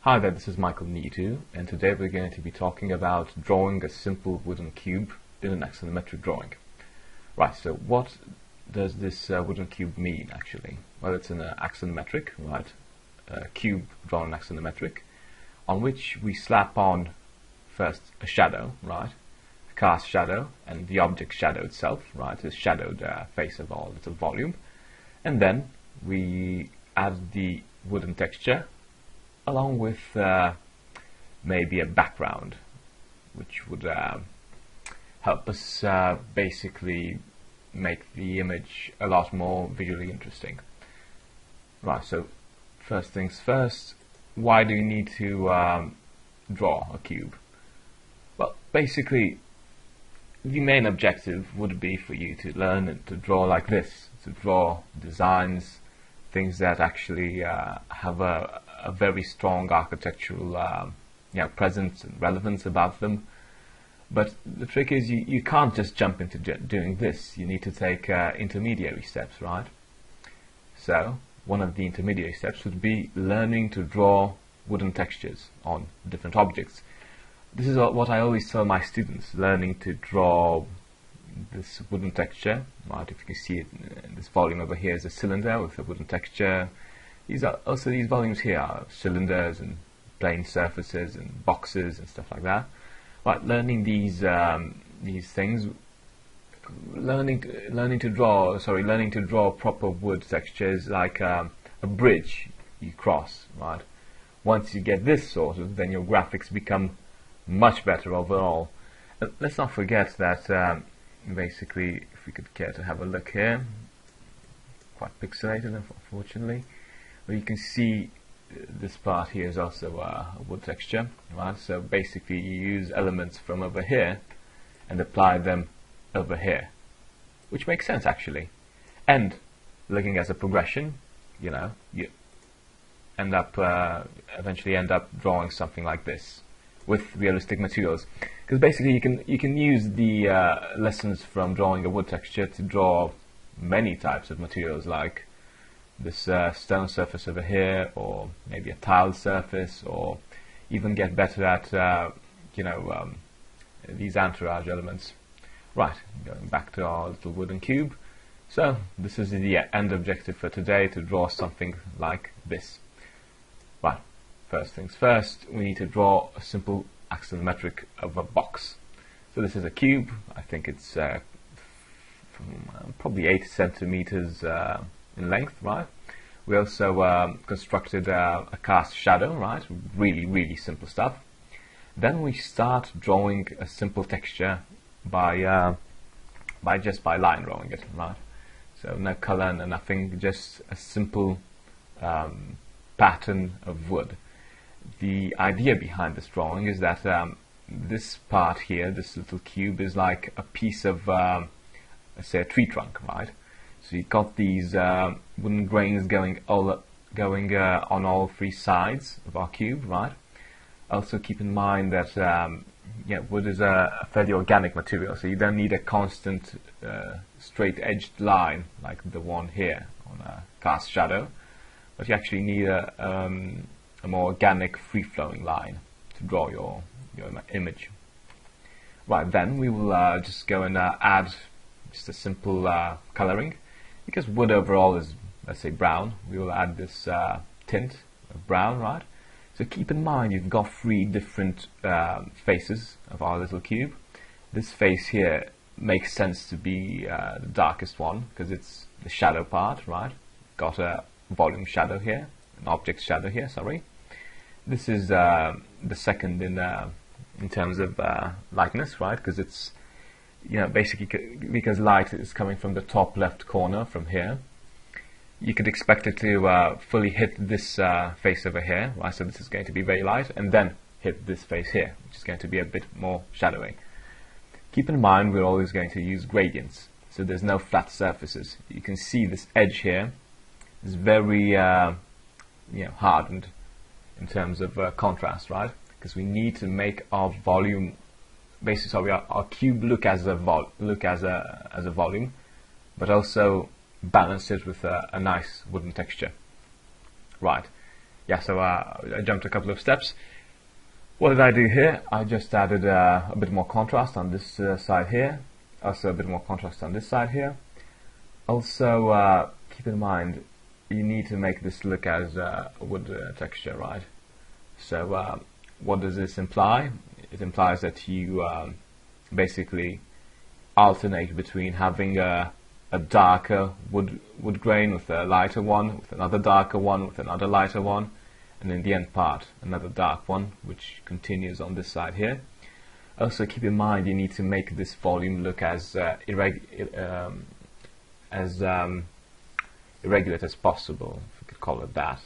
Hi there, this is Michael Nitu, and today we're going to be talking about drawing a simple wooden cube in an axonometric drawing. Right, so what does this wooden cube mean actually? Well, it's an axonometric, right? A cube drawn axonometric, on which we slap on first a shadow, right? A cast shadow, and the object shadow itself, right? The shadowed face of our little volume. And then we add the wooden texture along with maybe a background, which would help us basically make the image a lot more visually interesting. Right, so first things first, why do you need to draw a cube? Well, basically, the main objective would be for you to learn to draw like this, to draw designs, things that actually have a very strong architectural presence and relevance about them. But the trick is you can't just jump into doing this. You need to take intermediary steps, right? So one of the intermediary steps would be learning to draw wooden textures on different objects. This is what I always tell my students, learning to draw this wooden texture, right? If you can see it, this volume over here is a cylinder with a wooden texture. These volumes here are cylinders and plane surfaces and boxes and stuff like that. Right, learning these things, learning to draw proper wood textures like a bridge you cross, right? Once you get this sorted, then your graphics become much better overall. Let's not forget that basically, if we could care to have a look here, quite pixelated unfortunately, but you can see this part here is also a wood texture, right? So basically you use elements from over here and apply them over here, which makes sense actually. And looking as a progression, you end up eventually end up drawing something like this with realistic materials, because basically you can use the lessons from drawing a wood texture to draw many types of materials, like this stone surface over here, or maybe a tiled surface, or even get better at these entourage elements. Right, going back to our little wooden cube. So this is the end objective for today, to draw something like this. Right, first things first, we need to draw a simple axonometric of a box. So this is a cube. I think it's probably 8 centimeters in length, right? We also constructed a cast shadow, right? Really simple stuff. Then we start drawing a simple texture by line drawing it, right? So no color, no nothing, just a simple pattern of wood. The idea behind this drawing is that this part here, this little cube, is like a piece of, let's say, a tree trunk, right? So you've got these wooden grains going on all 3 sides of our cube, right? Also keep in mind that wood is a fairly organic material, so you don't need a constant straight-edged line like the one here on a cast shadow, but you actually need a more organic, free-flowing line to draw your image. Right, then we will just go and add just a simple coloring. Because wood overall is, let's say, brown, we will add this tint of brown, right? So keep in mind you've got 3 different faces of our little cube. This face here makes sense to be the darkest one, because it's the shadow part, right? Got a volume shadow here, an object shadow here, sorry. This is the second in terms of lightness, right? Because it's basically because light is coming from the top left corner from here, you could expect it to fully hit this face over here, right? So this is going to be very light, and then hit this face here, which is going to be a bit more shadowy. Keep in mind we're always going to use gradients, so there's no flat surfaces. You can see this edge here is very hardened in terms of contrast, right? Because we need to make our volume, basically our cube look as a volume, but also balance it with a nice wooden texture. Right. yeah, so I jumped a couple of steps. What did I do here? I just added a bit more contrast on this side here, also a bit more contrast on this side here. Also, keep in mind, you need to make this look as a wood texture, right? So what does this imply? It implies that you basically alternate between having a darker wood grain with a lighter one, with another darker one, with another lighter one, and in the end part another dark one, which continues on this side here. Also keep in mind you need to make this volume look as irregular as possible, if we could call it that,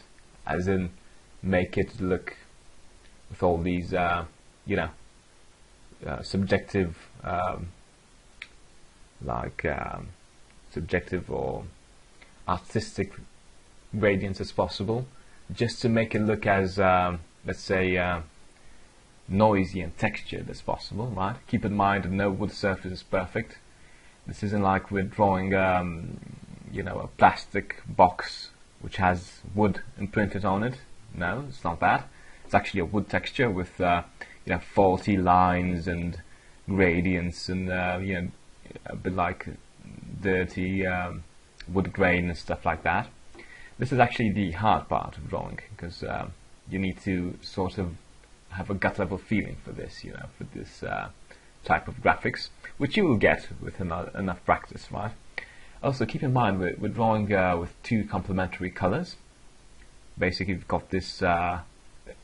as in make it look with all these subjective subjective or artistic gradients as possible, just to make it look as let's say noisy and textured as possible, right? Keep in mind that no wood surface is perfect. This isn't like we're drawing a plastic box which has wood imprinted on it. No, it's not that. It's actually a wood texture with faulty lines and gradients and a bit like dirty wood grain and stuff like that. This is actually the hard part of drawing, because you need to sort of have a gut level feeling for this, for this type of graphics, which you will get with enough practice, right? Also keep in mind we're drawing with two complementary colors. Basically we've got this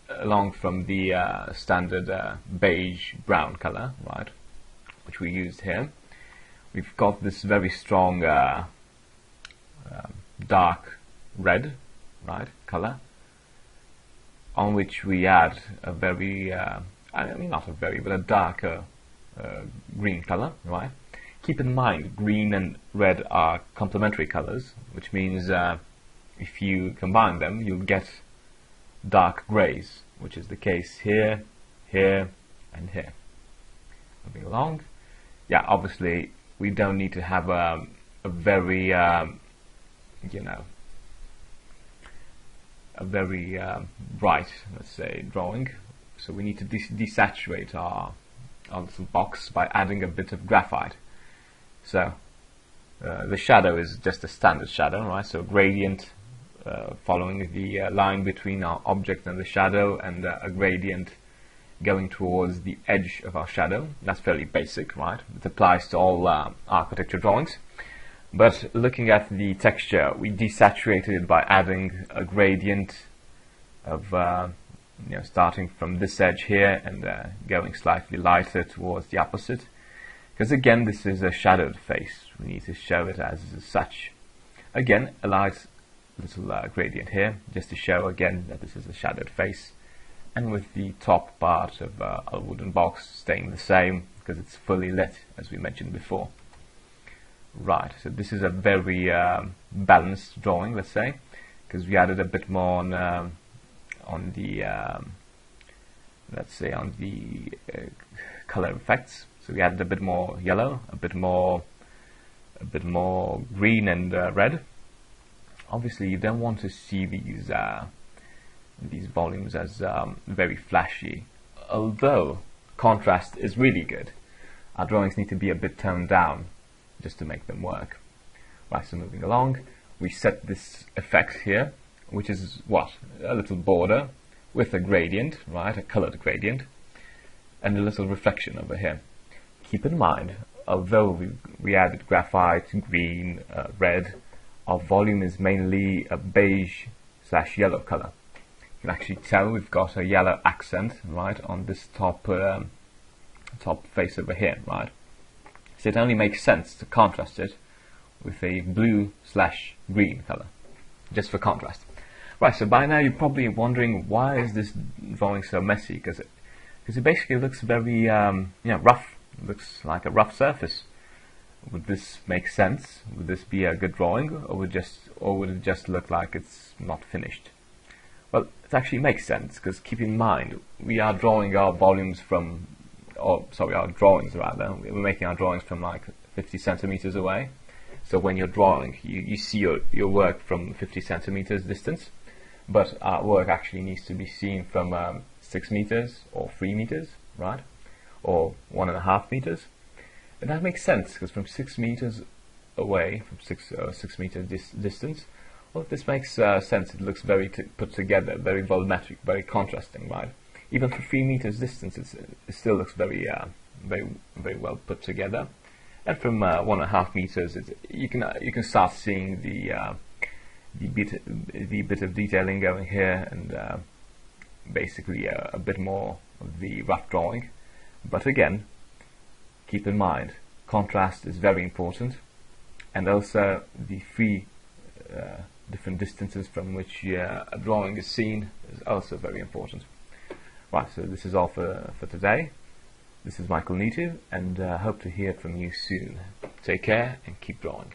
along from the standard beige brown color, right, which we used here. We've got this very strong dark red, right, color, on which we add a very not a very, but a darker green color, right? Keep in mind green and red are complementary colors, which means if you combine them you'll get dark grays, which is the case here, here and here. Moving along, yeah, obviously we don't need to have a very a very bright, let's say, drawing, so we need to desaturate our little box by adding a bit of graphite. So the shadow is just a standard shadow, right? So gradient following the line between our object and the shadow, and a gradient going towards the edge of our shadow. That's fairly basic, right? It applies to all architecture drawings. But looking at the texture, we desaturated it by adding a gradient of starting from this edge here and going slightly lighter towards the opposite. Because again, this is a shadowed face. We need to show it as such. Again, a light little gradient here, just to show again that this is a shadowed face. And with the top part of a wooden box staying the same, because it's fully lit, as we mentioned before. Right, so this is a very balanced drawing, let's say, because we added a bit more on the let's say on the color effects. So we added a bit more yellow, a bit more green and red. Obviously, you don't want to see these volumes as very flashy. Although contrast is really good, our drawings need to be a bit toned down just to make them work. Right, so moving along, we set this effect here, which is what? A little border with a gradient, right, a colored gradient, and a little reflection over here. Keep in mind, although we added graphite, green, red, our volume is mainly a beige/yellow color. You can actually tell we've got a yellow accent, right, on this top face over here, right? So it only makes sense to contrast it with a blue/green color, just for contrast. Right, so by now you're probably wondering, why is this drawing so messy? Because it basically looks very rough. It looks like a rough surface. Would this make sense? Would this be a good drawing, or would it just look like it's not finished? Well, it actually makes sense, because keep in mind, we are drawing our volumes from, our drawings rather, we're making our drawings from like 50 centimeters away. So when you're drawing, you see your work from 50 centimeters distance. but our work actually needs to be seen from 6 meters or 3 meters, right? Or 1.5 meters. And that makes sense, because from 6 meters away, from 6 meters distance, well, this makes sense. It looks very put together, very volumetric, very contrasting, right? Even for 3 meters distance, it still looks very well put together. And from 1.5 meters, you can start seeing the bit of detailing going here, and basically a bit more of the rough drawing. But again, keep in mind, contrast is very important, and also the 3 different distances from which a drawing is seen is also very important. Right, so this is all for today. This is Michael Nitu, and hope to hear from you soon. Take care and keep drawing.